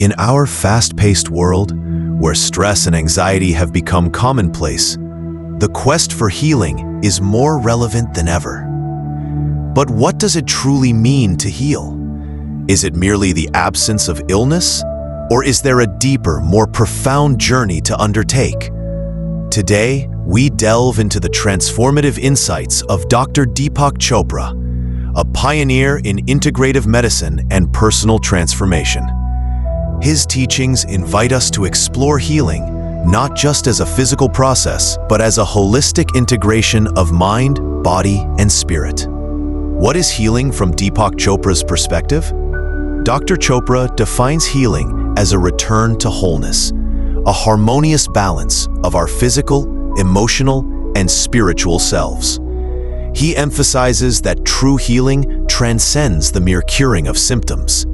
In our fast-paced world, where stress and anxiety have become commonplace, the quest for healing is more relevant than ever. But what does it truly mean to heal? Is it merely the absence of illness? Or is there a deeper, more profound journey to undertake? Today, we delve into the transformative insights of Dr. Deepak Chopra, a pioneer in integrative medicine and personal transformation. His teachings invite us to explore healing, not just as a physical process, but as a holistic integration of mind, body, and spirit. What is healing from Deepak Chopra's perspective? Dr. Chopra defines healing as a return to wholeness, a harmonious balance of our physical, emotional, and spiritual selves. He emphasizes that true healing transcends the mere curing of symptoms.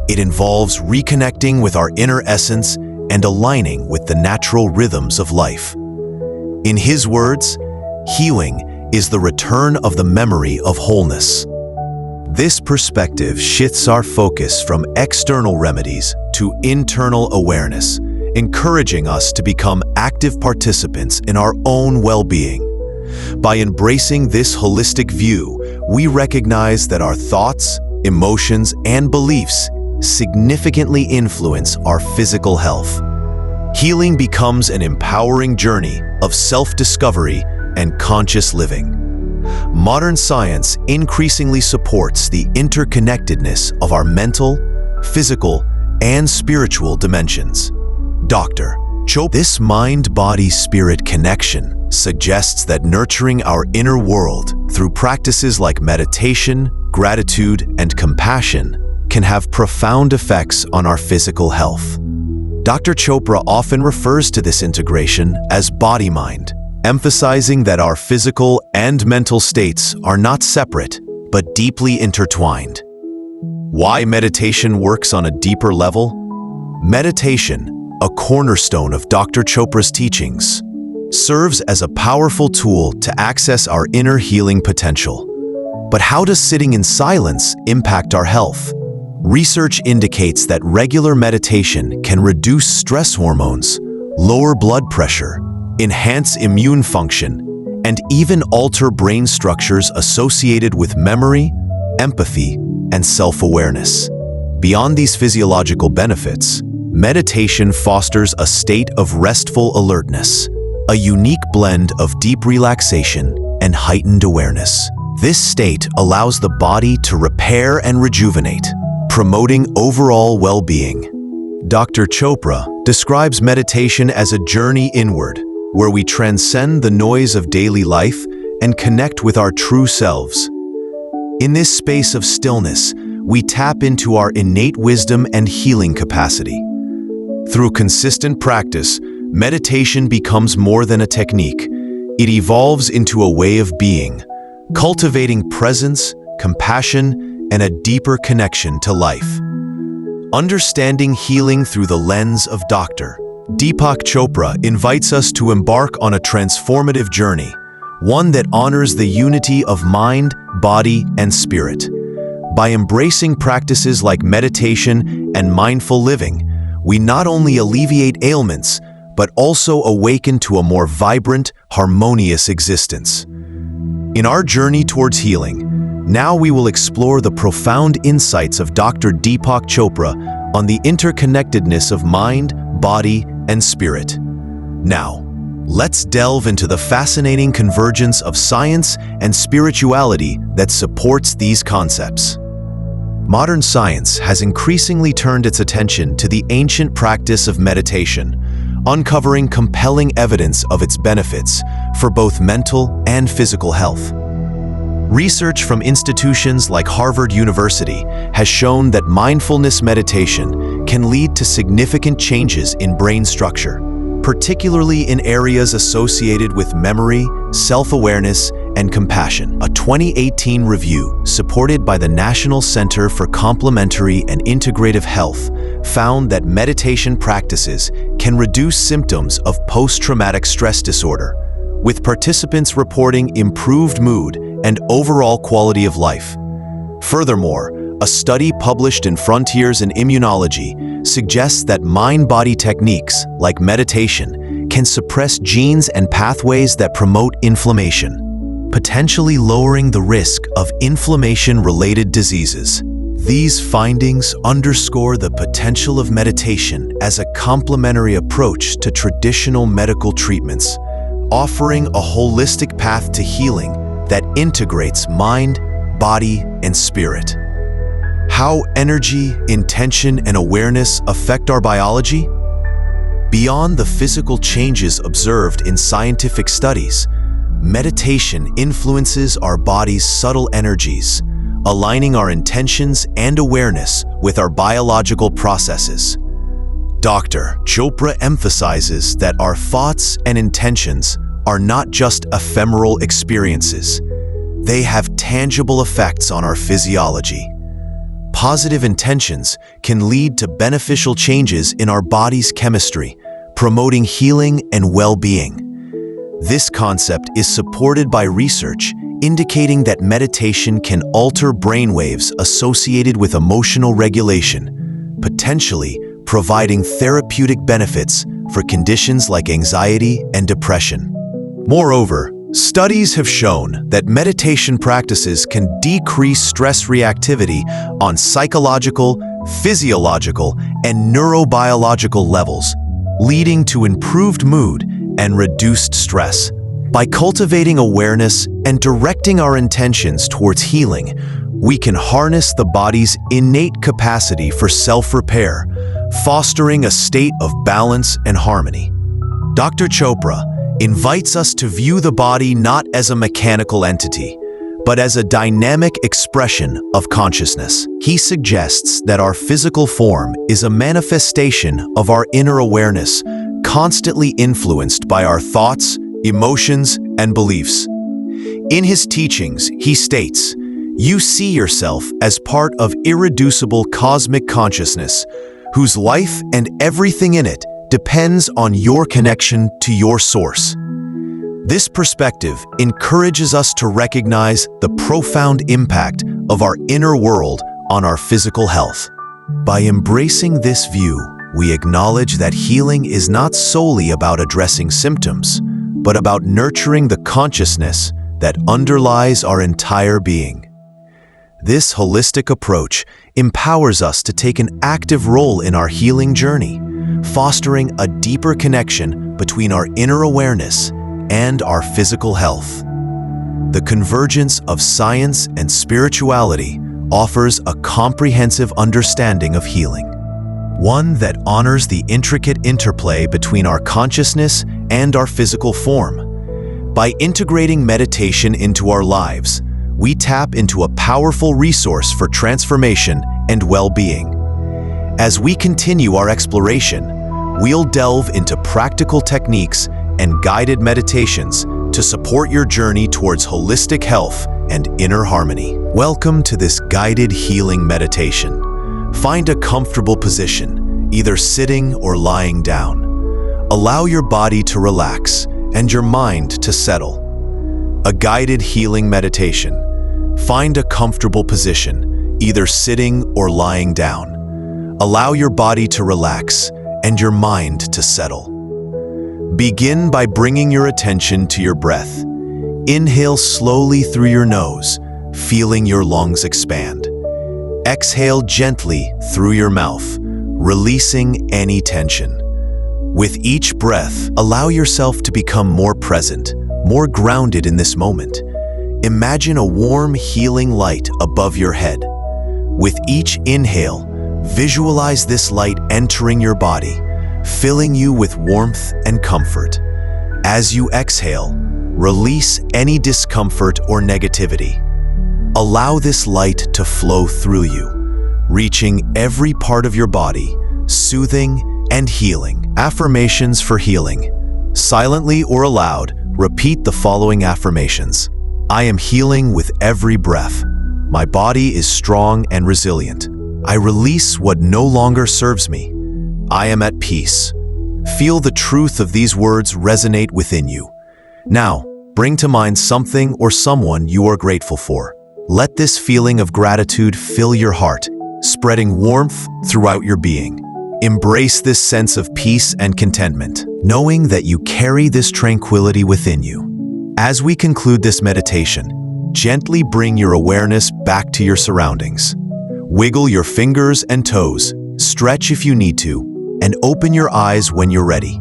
It involves reconnecting with our inner essence and aligning with the natural rhythms of life. In his words, healing is the return of the memory of wholeness. This perspective shifts our focus from external remedies to internal awareness, encouraging us to become active participants in our own well-being. By embracing this holistic view, we recognize that our thoughts, emotions, and beliefs significantly influence our physical health. Healing becomes an empowering journey of self-discovery and conscious living. Modern science increasingly supports the interconnectedness of our mental, physical, and spiritual dimensions. Dr. Chopra, this mind-body-spirit connection suggests that nurturing our inner world through practices like meditation, gratitude, and compassion can have profound effects on our physical health. Dr. Chopra often refers to this integration as body-mind, emphasizing that our physical and mental states are not separate, but deeply intertwined. Why meditation works on a deeper level? Meditation, a cornerstone of Dr. Chopra's teachings, serves as a powerful tool to access our inner healing potential. But how does sitting in silence impact our health? Research indicates that regular meditation can reduce stress hormones, lower blood pressure, enhance immune function, and even alter brain structures associated with memory, empathy, and self-awareness. Beyond these physiological benefits, meditation fosters a state of restful alertness, a unique blend of deep relaxation and heightened awareness. This state allows the body to repair and rejuvenate, promoting overall well-being. Dr. Chopra describes meditation as a journey inward, where we transcend the noise of daily life and connect with our true selves. In this space of stillness, we tap into our innate wisdom and healing capacity. Through consistent practice, meditation becomes more than a technique. It evolves into a way of being, cultivating presence, compassion, and a deeper connection to life. Understanding healing through the lens of Dr. Deepak Chopra invites us to embark on a transformative journey, one that honors the unity of mind, body, and spirit. By embracing practices like meditation and mindful living, we not only alleviate ailments, but also awaken to a more vibrant, harmonious existence. In our journey towards healing, now we will explore the profound insights of Dr. Deepak Chopra on the interconnectedness of mind, body, and spirit. Now, let's delve into the fascinating convergence of science and spirituality that supports these concepts. Modern science has increasingly turned its attention to the ancient practice of meditation, uncovering compelling evidence of its benefits for both mental and physical health. Research from institutions like Harvard University has shown that mindfulness meditation can lead to significant changes in brain structure, particularly in areas associated with memory, self-awareness, and compassion. A 2018 review supported by the National Center for Complementary and Integrative Health found that meditation practices can reduce symptoms of post-traumatic stress disorder, with participants reporting improved mood and overall quality of life. Furthermore, A study published in Frontiers in Immunology suggests that mind-body techniques, like meditation, can suppress genes and pathways that promote inflammation, potentially lowering the risk of inflammation-related diseases. These findings underscore the potential of meditation as a complementary approach to traditional medical treatments, offering a holistic path to healing that integrates mind, body, and spirit. How energy, intention, and awareness affect our biology? Beyond the physical changes observed in scientific studies, meditation influences our body's subtle energies, aligning our intentions and awareness with our biological processes. Dr. Chopra emphasizes that our thoughts and intentions are not just ephemeral experiences. They have tangible effects on our physiology. Positive intentions can lead to beneficial changes in our body's chemistry, promoting healing and well-being. This concept is supported by research indicating that meditation can alter brainwaves associated with emotional regulation, potentially providing therapeutic benefits for conditions like anxiety and depression. Moreover, studies have shown that meditation practices can decrease stress reactivity on psychological, physiological, and neurobiological levels, leading to improved mood and reduced stress. By cultivating awareness and directing our intentions towards healing, we can harness the body's innate capacity for self-repair, fostering a state of balance and harmony. Dr. Chopra invites us to view the body not as a mechanical entity, but as a dynamic expression of consciousness. He suggests that our physical form is a manifestation of our inner awareness, constantly influenced by our thoughts, emotions, and beliefs. In his teachings, he states, "You see yourself as part of irreducible cosmic consciousness, whose life and everything in it depends on your connection to your source." This perspective encourages us to recognize the profound impact of our inner world on our physical health. By embracing this view, we acknowledge that healing is not solely about addressing symptoms, but about nurturing the consciousness that underlies our entire being. This holistic approach empowers us to take an active role in our healing journey, fostering a deeper connection between our inner awareness and our physical health. The convergence of science and spirituality offers a comprehensive understanding of healing, one that honors the intricate interplay between our consciousness and our physical form. By integrating meditation into our lives, we tap into a powerful resource for transformation and well-being. As we continue our exploration, we'll delve into practical techniques and guided meditations to support your journey towards holistic health and inner harmony. Welcome to this guided healing meditation. Find a comfortable position, either sitting or lying down. Allow your body to relax and your mind to settle. A guided healing meditation. Find a comfortable position, either sitting or lying down. Allow your body to relax and your mind to settle. Begin by bringing your attention to your breath. Inhale slowly through your nose, feeling your lungs expand. Exhale gently through your mouth, releasing any tension. With each breath, allow yourself to become more present, more grounded in this moment. Imagine a warm, healing light above your head. With each inhale, visualize this light entering your body, filling you with warmth and comfort. As you exhale, release any discomfort or negativity. Allow this light to flow through you, reaching every part of your body, soothing and healing. Affirmations for healing. Silently or aloud, repeat the following affirmations. I am healing with every breath. My body is strong and resilient. I release what no longer serves me. I am at peace. Feel the truth of these words resonate within you. Now, bring to mind something or someone you are grateful for. Let this feeling of gratitude fill your heart, spreading warmth throughout your being. Embrace this sense of peace and contentment, knowing that you carry this tranquility within you. As we conclude this meditation, gently bring your awareness back to your surroundings. Wiggle your fingers and toes, stretch if you need to, and open your eyes when you're ready.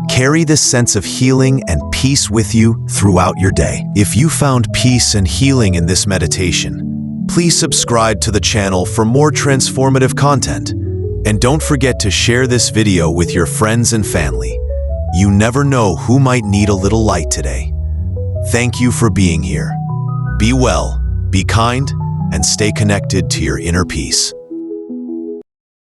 Carry this sense of healing and peace with you throughout your day. If you found peace and healing in this meditation, please subscribe to the channel for more transformative content. And don't forget to share this video with your friends and family. You never know who might need a little light today. Thank you for being here. Be well, be kind, and stay connected to your inner peace.